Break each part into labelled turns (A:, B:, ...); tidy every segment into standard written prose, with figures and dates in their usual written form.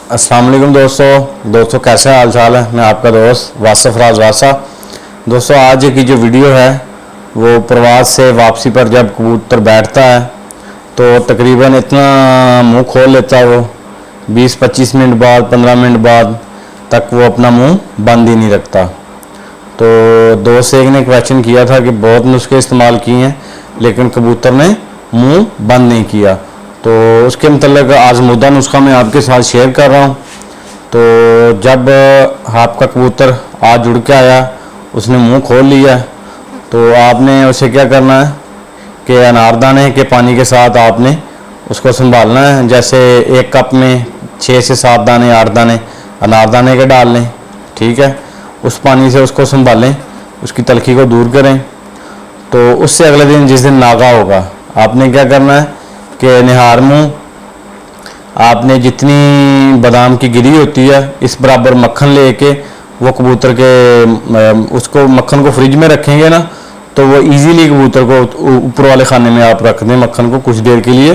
A: अस्सलाम वालेकुम दोस्तों कैसे हाल चाल है। मैं आपका दोस्त वासिफ राज वासा। दोस्तों आज की जो वीडियो है वो प्रवास से वापसी पर जब कबूतर बैठता है तो तकरीबन इतना मुंह खोल लेता है वो 20-25 मिनट बाद 15 मिनट बाद तक वो अपना मुंह बंद ही नहीं रखता। तो दोस्त एक ने क्वेश्चन किया था कि बहुत नुस्खे इस्तेमाल किए हैं लेकिन कबूतर ने मुंह बंद नहीं किया, तो उसके मतलब आजमूदा नुस्खा मैं आपके साथ शेयर कर रहा हूँ। तो जब आपका कबूतर आज जुड़ के आया, उसने मुंह खोल लिया, तो आपने उसे क्या करना है कि अनारदाने के पानी के साथ आपने उसको संभालना है। जैसे एक कप में 6 से 7 दाने 8 दाने अनारदाने के डाल लें, ठीक है। उस पानी से उसको संभालें, उसकी तलखी को दूर करें। तो उससे अगले दिन जिस दिन नागा होगा आपने क्या करना है कि निहार मुंह आपने जितनी बादाम की गिरी होती है इस बराबर मक्खन लेके वो कबूतर के उसको मक्खन को फ्रिज में रखेंगे ना, तो वो इजीली कबूतर को ऊपर वाले खाने में आप रख दें मक्खन को कुछ देर के लिए।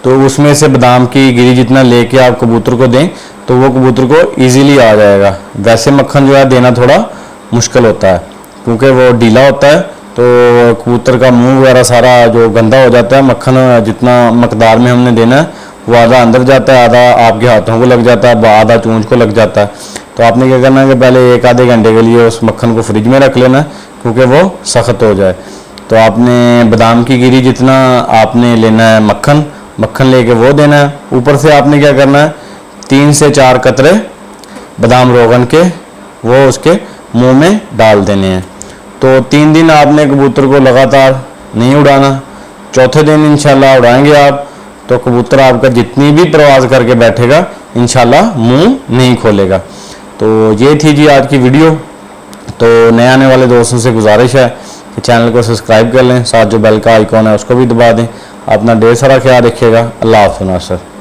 A: तो उसमें से बादाम की गिरी जितना लेके आप कबूतर को दें तो वो कबूतर को इजीली आ जाएगा। वैसे मक्खन जो है देना थोड़ा मुश्किल होता है क्योंकि वो ढीला होता है, तो कबूतर का मुंह वगैरह सारा जो गंदा हो जाता है। मक्खन जितना मकदार में हमने देना है वो आधा अंदर जाता है, आधा आपके हाथों को लग जाता है, आधा चूंज को लग जाता है। तो आपने क्या करना है कि पहले 1-आधे घंटे के लिए उस मक्खन को फ्रिज में रख लेना है क्योंकि वो सख्त हो जाए। तो आपने बादाम की गिरी जितना आपने लेना है मक्खन लेके वो देना है। ऊपर से आपने क्या करना है 3 से 4 कतरे बादाम रोगन के वो उसके मुंह में डाल देने हैं। तो 3 दिन आपने कबूतर को लगातार नहीं उड़ाना, चौथे दिन इंशाल्लाह उड़ाएंगे आप तो कबूतर आपका जितनी भी प्रवास करके बैठेगा इंशाल्लाह मुंह नहीं खोलेगा। तो ये थी जी आज की वीडियो। तो नए आने वाले दोस्तों से गुजारिश है कि चैनल को सब्सक्राइब कर लें, साथ जो बेल का आइकॉन है उसको भी दबा दें। अपना ढेर सारा ख्याल रखिएगा। अल्लाह हाफ़िज़।